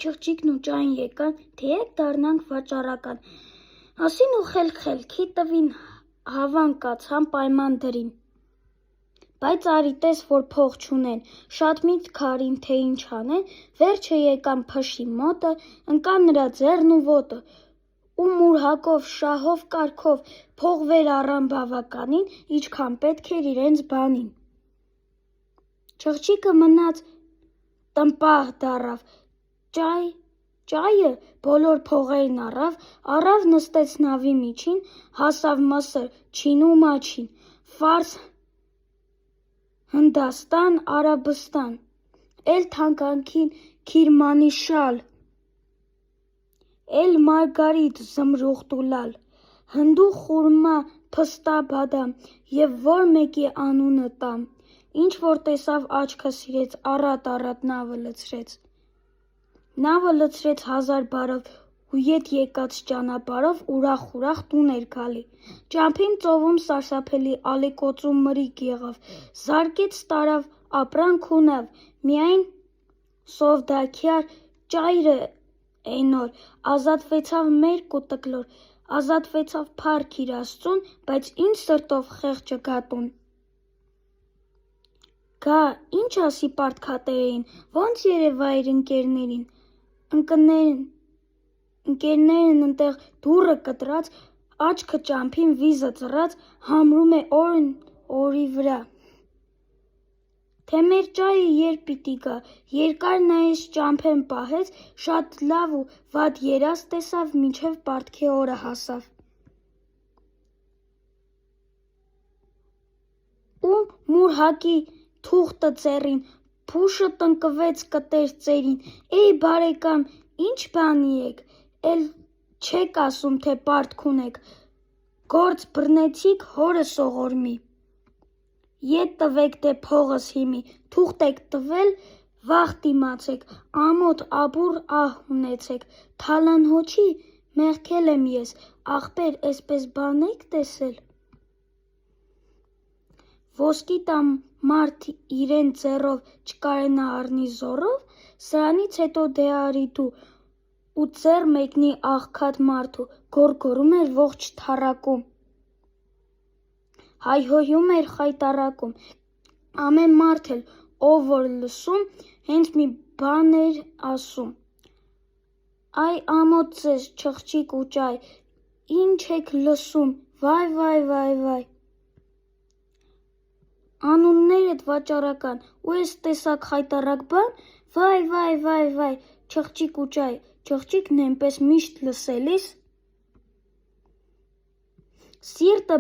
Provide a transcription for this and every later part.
չղջիկն ու ճային եկան, թե եկ դառնանք վաճառական, ասին ու խելք-խելքի տվին, հավան կացան պայման դրին, բայց արի տես, որ փող չունեն, շատ միտք արին, թե ինչ անեն, վերջը եկան փշի մոտը, ընկան նրա ձեռն ու ոտը, ու մուրհակով, շահով, կարգով, փող վեր առան բավականին, ինչքան պետք էր իրենց բանին։ Չղջիկը մնաց տնպահ դառավ, ճայը բոլոր փողերն առավ նստեց նավի միջին, հասավ Մսր, Չին ու Մաչին, Ֆարս, Հնդաստան, Արաբստան, էլ թանկանքին Քիրմանի շալ, էլ մարգարիտ զմրուխտ ու լալ, հնդու խուրմա փստա բադամ, և որ մեկի անունը տամ, ինչ որ տեսավ աչքը սիրեց, առատ նավը լցրեց 1000 բարով ու ետ եկած ճանապարհով ուրախ տուն էր գալի, ճամփին ծովում սարսափելի ալեկոծու մրիկ եղավ, զարկեց տարավ ապրանք ու նավ, միայն սովդաքյար ճայրը էնօր ազատվեցավ մերկ ու տկլոր, ազատվեցավ փառք իր Աստծուն, բայց ինչ սրտով խեղճը գատուն։ Գա, ինչ ասի պարտքատերերին, ոնց երևա իր ընկերներին, ընկերներն ընտեղ դուռը կտրած, աչքը ճամփին վիզը ծռած, համրում է օրի վրա։ Թե մեր ճայը երբ պիտի գա, երկար նայեց ճամփեն պահեց, շատ լավ ու վատ երազ տեսավ, մինչև պարտքի օրը հասավ։ Ու մուրհակի թուղթը ձեռին, փուշը տնկվեց կտեր ծերին, էй բարեկամ, ինչ բանի եք, էլ չեք ասում, թե պարտք ունեք, գործ բռնեցիք, հորը սողորմի, ետ տվեք դե փողս հիմի, թուղթ եք տվել, վաղտ իմացեք, ամոթ աբուռ ահ ունեցեք, թալանհոչի մեղքել եմ ես, ախպեր, էսպես բան եք տեսել։ Ոսկի տա մարդ իրեն ձեռով, չկարենա առնի զոռով, սրանից հետո դե արի դու, ու ձեռ մեկնի աղքատ մարդու, գոռգոռում էր ողջ թառակում, հայհոյում էր խայտառակում, ամեն մարդ էլ, ով որ լսում, հենց մի բան էր ասում. Այ ամոթ ձեզ, չղջիկ ու ճայ, ինչ եք լսում, վայ, անուններդ վաճառական, ու էս տեսակ խայտառակ բան, վայ, չղջիկ ու ճայ, չղջիկն էնպես միշտ լսելիս, սիրտը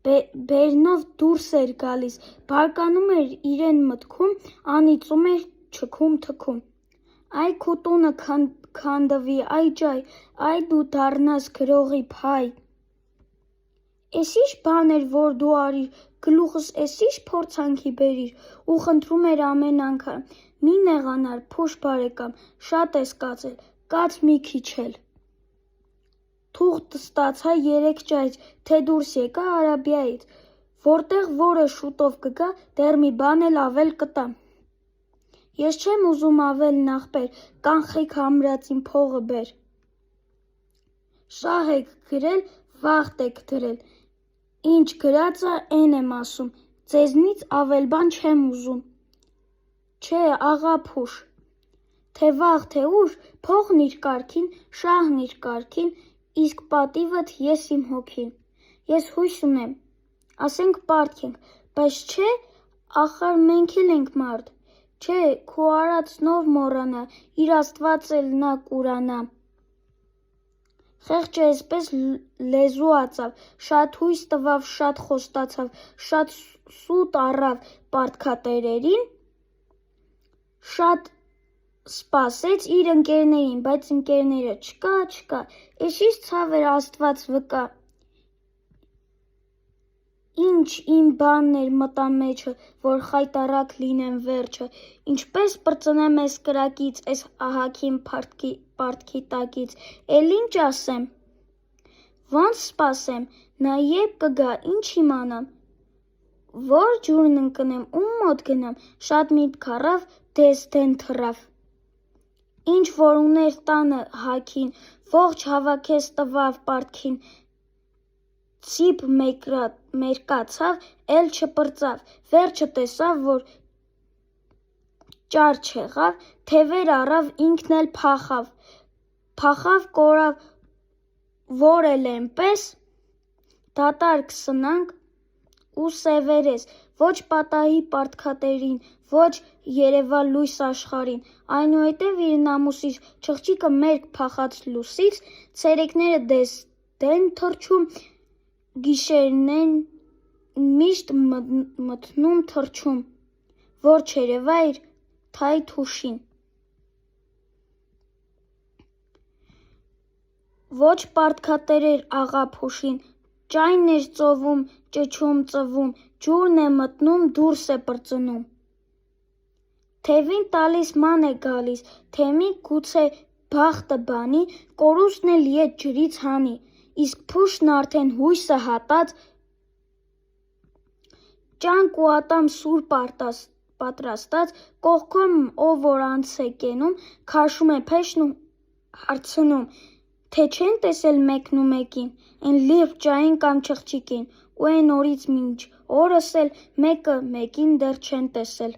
բերնով դուրս էր գալիս, բարկանում էր իրեն մտքում, անիծում էր չքում-թքում, այ քո տունը քանդվի, այ ճայ, այ դու դառնաս գրողի փայ, էս ի՞նչ բան էր, որ դու արիր, գլուխս էս ի՞նչ փորձանքի բերիր, ու խնդրում էր ամեն անգամ, մի նեղանար, փոշ բարեկամ, շատ ես կացել, կաց մի քիչ էլ։ Թուղթ ստացա 3 ճայից, թե դուրս եկա Արաբիայից, որտեղ որը շուտով կգա, դեռ մի բան էլ ավել կտամ։ Ես չեմ ուզում ավելն ախպեր, կանխիկ համրածին փողը բեր։ Շահ եք գրել, վաղտ եք դրել, ինչ գրած ա, էն եմ ասում, ձեզնից ավել բան չեմ ուզում։ Չէ, աղա փուշ, թե վաղ, թե ուշ, փողն իր կարգին, շահն իր կարգին, իսկ պատիվդ ես իմ հոգին։ Ես հույս ունեմ, ասենք պարտք ենք, բայց չէ, ախար մենք էլ ենք մարդ, չէ, քո արածն ով մոռանա, իր Աստված էլ նա կուրանա։ Խեղճը էսպես լեզու ածավ, շատ հույս տվավ, շատ խոստացավ, շատ սուտ առավ պարտքատերերին, շատ սպասեց իր ընկերներին, բայց ընկերները չկա, էս ի՞նչ ցավ էր Աստված վկա, ինչ իմ բանն էր մտա մեջը, որ խայտառակ լինեմ վերջը, ինչպես պրծնեմ էս կրակից, էս ահագին պարտքի տակից, էլ ինչ ասեմ, ոնց սպասեմ, նա երբ կգա, ինչ իմանամ, որ ջուրն ընկնեմ, ում մոտ գնամ, շատ միտք առավ, դես դեն թռավ, ինչ որ ուներ տանը հագին, ողջ հավաքեց տվավ պարտքին, ցիպ մերկացավ, էլ չպրծավ, վերջը տեսավ, որ ճար չեղավ, թևեր առավ, ինքն էլ փախավ, կորավ, որ էլ էնպես, դատարկ սնանկ ու սևերես, ոչ պատահի պարտքատերին, ոչ երևա լույս աշխարհին, այնուհետև իր նամուսից չղջիկը մերկ փախած լուսից, ցերեկները դեն թռչում, գիշերնեն միշտ մթնում թռչում, որ չերևա իր թայտ հուշին։ Ոչ պարտքատեր էր աղա Փուշին, ճայն էր ծովում, ճչում, ծվում, ջուրն է մտնում, դուրս է պրծնում։ Թևին տալիս ման է գալիս, թեմի գուցե բախտը բանի, կորուստն էլ ետ ջրից հանի, իսկ Փուշն արդեն հույսը հատած, ճանկ ու ատամ սուր պատրաստած, կողքով ով որ անց է կենում, քաշում է փեշն ու հարցնում, թե չեն տեսել մեկնումեկին, էն լիռ ջահին կամ չղջիկին, ու էն օրից մինչ օրս էլ մեկը մեկին դեռ չեն տեսել։